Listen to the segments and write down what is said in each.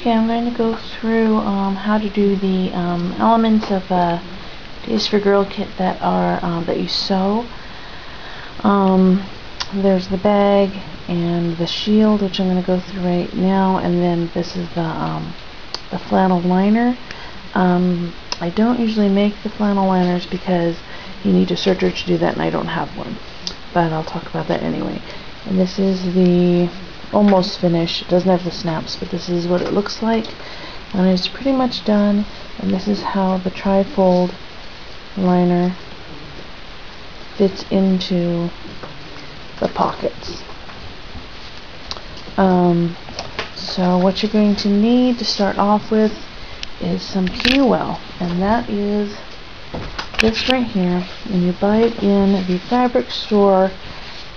Okay, I'm going to go through how to do the elements of Days for Girl kit that are that you sew. There's the bag and the shield, which I'm going to go through right now, and then this is the flannel liner. I don't usually make the flannel liners because you need a serger to do that, and I don't have one. But I'll talk about that anyway. And this is the almost finished. It doesn't have the snaps, but this is what it looks like when it's pretty much done. And this is how the trifold liner fits into the pockets. So what you're going to need to start off with is some PUL, and that is this right here, and you buy it in the fabric store,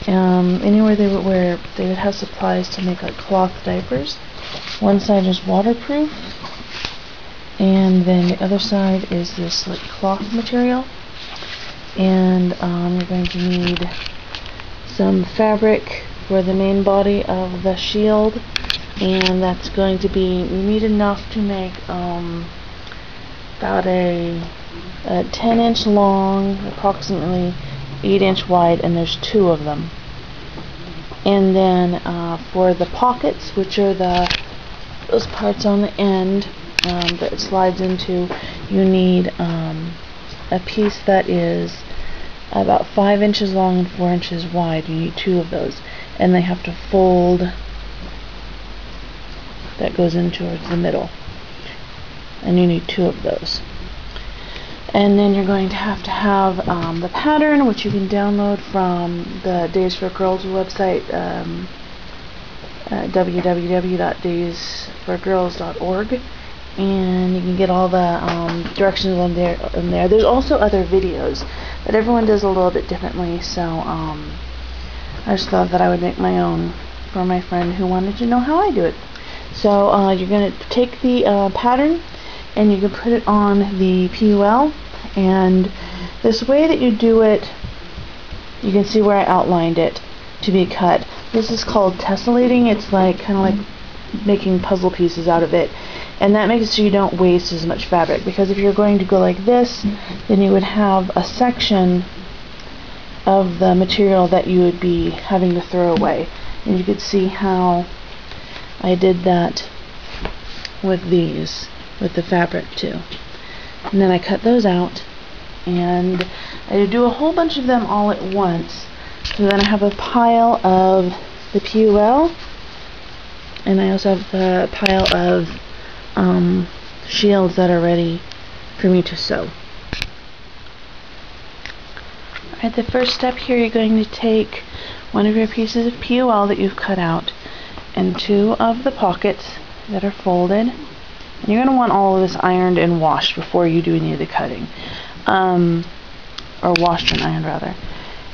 anywhere where they would have supplies to make like cloth diapers. One side is waterproof, and then the other side is this like cloth material. And you're going to need some fabric for the main body of the shield, and that's going to be, you need enough to make about a 10-inch long, approximately 8-inch wide, and there's 2 of them. And then for the pockets, which are those parts on the end that it slides into, you need a piece that is about 5 inches long and 4 inches wide. You need 2 of those, and they have to fold. That goes in towards the middle, and you need 2 of those. And then you're going to have the pattern, which you can download from the Days for Girls website, www.daysforgirls.org, and you can get all the directions on there. There's also other videos, but everyone does a little bit differently, so I just thought that I would make my own for my friend who wanted to know how I do it. So you're going to take the pattern, and you can put it on the PUL, and this way that you do it, you can see where I outlined it to be cut. This is called tessellating. It's like kind of like making puzzle pieces out of it, and that makes it so you don't waste as much fabric, because if you're going to go like this, then you would have a section of the material that you would be having to throw away. And you could see how I did that with these, with the fabric too. And then I cut those out, and I do a whole bunch of them all at once. So then I have a pile of the PUL, and I also have a pile of shields that are ready for me to sew. Alright, the first step here, you're going to take one of your pieces of PUL that you've cut out and 2 of the pockets that are folded. And you're going to want all of this ironed and washed before you do any of the cutting, or washed and ironed rather.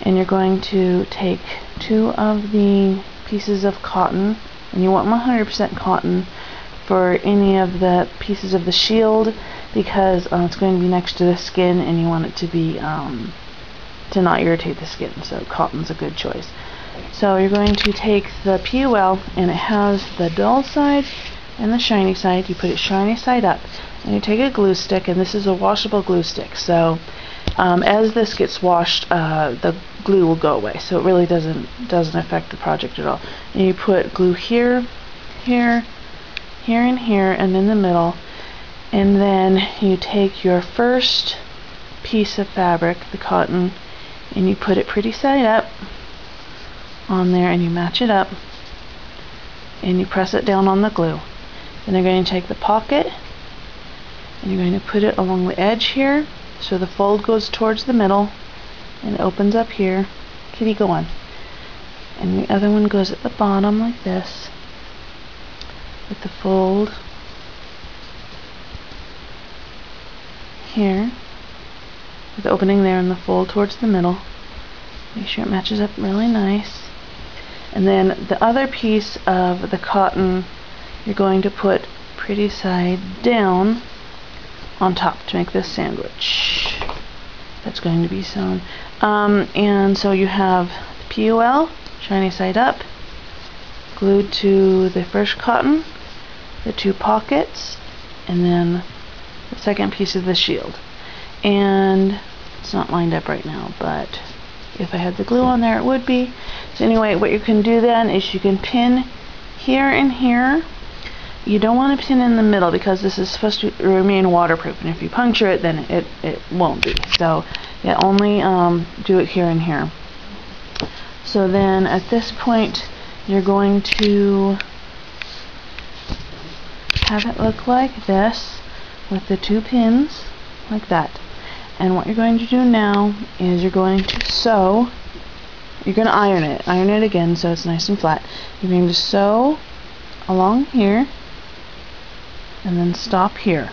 And you're going to take 2 of the pieces of cotton, and you want 100% cotton for any of the pieces of the shield, because it's going to be next to the skin, and you want it to be to not irritate the skin, so cotton's a good choice. So you're going to take the PUL, and it has the dull side and the shiny side. You put it shiny side up, and you take a glue stick, and this is a washable glue stick, so as this gets washed, the glue will go away, so it really doesn't affect the project at all. And you put glue here, here, here, and here, and in the middle, and then you take your first piece of fabric, the cotton, and you put it pretty side up on there, and you match it up, and you press it down on the glue. Then you're going to take the pocket, and you're going to put it along the edge here, so the fold goes towards the middle, and it opens up here. Kitty, go on. And the other one goes at the bottom like this, with the fold here, with the opening there and the fold towards the middle. Make sure it matches up really nice. And then the other piece of the cotton you're going to put pretty side down on top to make this sandwich that's going to be sewn. And so you have the PUL shiny side up, glued to the first cotton, the 2 pockets, and then the second piece of the shield. And it's not lined up right now, but if I had the glue on there it would be. So anyway, what you can do then is you can pin here and here. You don't want to pin in the middle because this is supposed to remain waterproof, and if you puncture it then it won't be. So yeah, only do it here and here. So then at this point you're going to have it look like this with the 2 pins like that. And what you're going to do now is you're going to sew. You're going to iron it again so it's nice and flat. You're going to sew along here and then stop here,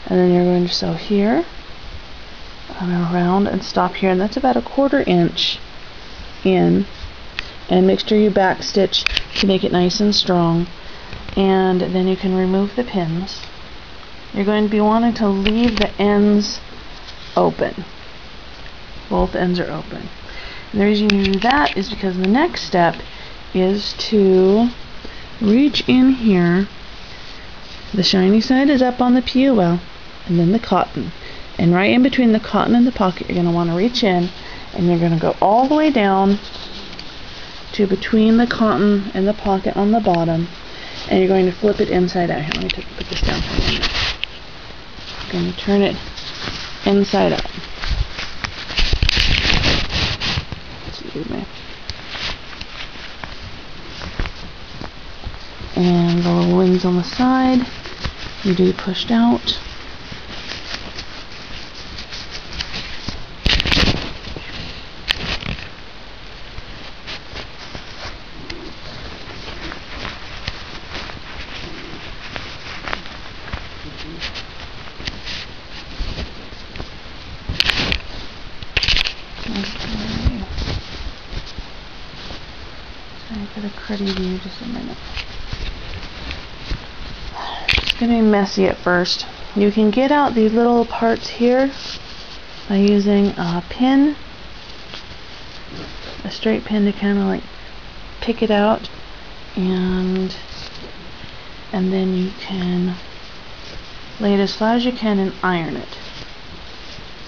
and then you're going to sew here and around and stop here, and that's about a 1/4 inch in, and make sure you back stitch to make it nice and strong. And then you can remove the pins. You're going to be wanting to leave the ends open. Both ends are open. And the reason you do that is because the next step is to reach in here. The shiny side is up on the PUL, and then the cotton. And right in between the cotton and the pocket, you're going to want to reach in, and you're going to go all the way down to between the cotton and the pocket on the bottom, and you're going to flip it inside out. Here, let me put this down for a minute. I'm going to turn it inside out. Excuse me. And the little wings on the side, you do pushed out. Get a pretty view, just a minute. It's going to be messy at first. You can get out these little parts here by using a pin, a straight pin, to kind of like pick it out, and then you can lay it as flat as you can and iron it.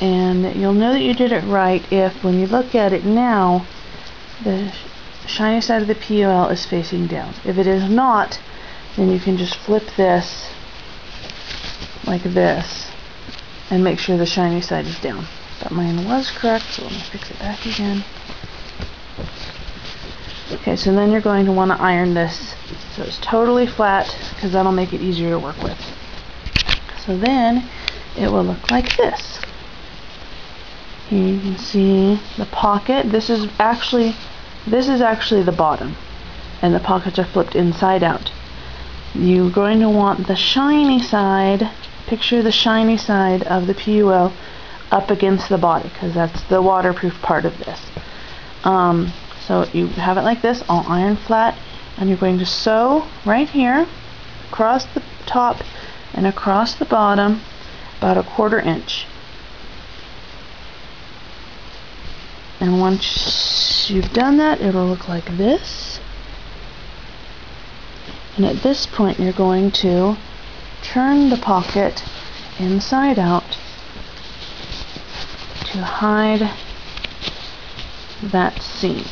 And you'll know that you did it right if, when you look at it now, the shiny side of the PUL is facing down. If it is not, then you can just flip this like this and make sure the shiny side is down. But mine was correct, so let me fix it back again. Okay, so then you're going to want to iron this so it's totally flat, because that'll make it easier to work with. So then it will look like this. Here you can see the pocket. This is actually the bottom, and the pockets are flipped inside out. You're going to want the shiny side, picture the shiny side of the PUL up against the body, because that's the waterproof part of this. So you have it like this, all iron flat, and you're going to sew right here across the top and across the bottom about a 1/4 inch. And once you've done that, it'll look like this. And at this point, you're going to turn the pocket inside out to hide that seam.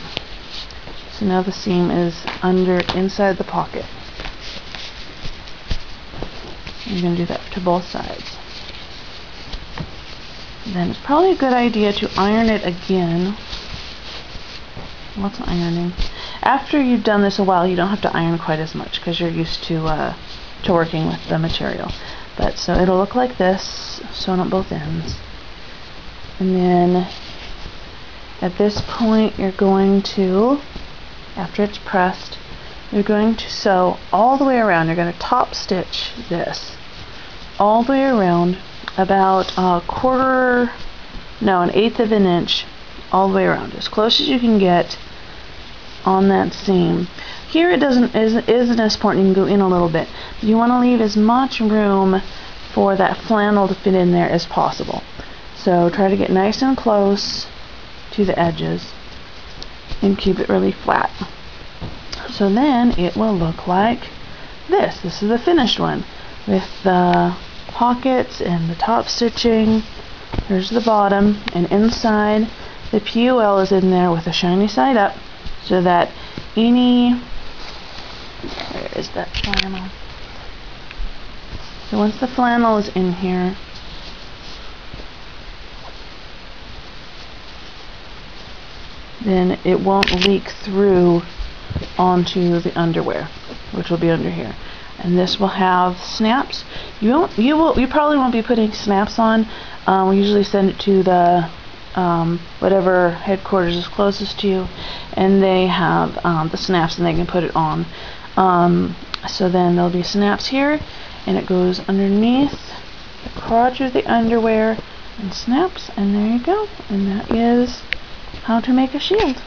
So now the seam is inside the pocket. You're going to do that to both sides. Then it's probably a good idea to iron it again. Lots of ironing. After you've done this a while, you don't have to iron quite as much because you're used to working with the material. But so it'll look like this, sewn at both ends. And then at this point, you're going to, after it's pressed, you're going to sew all the way around. You're going to top stitch this all the way around, about an 1/8 of an inch all the way around, as close as you can get on that seam. Here it isn't as important. You can go in a little bit. You want to leave as much room for that flannel to fit in there as possible. So try to get nice and close to the edges and keep it really flat. So then it will look like this. This is the finished one with the pockets and the top stitching. Here's the bottom, and inside the PUL is in there with the shiny side up, so that where is that flannel? So once the flannel is in here, then it won't leak through onto the underwear, which will be under here. And this will have snaps. You probably won't be putting snaps on. We usually send it to the whatever headquarters is closest to you, and they have the snaps, and they can put it on. So then there'll be snaps here, and it goes underneath the crotch of the underwear and snaps, and there you go. And that is how to make a shield.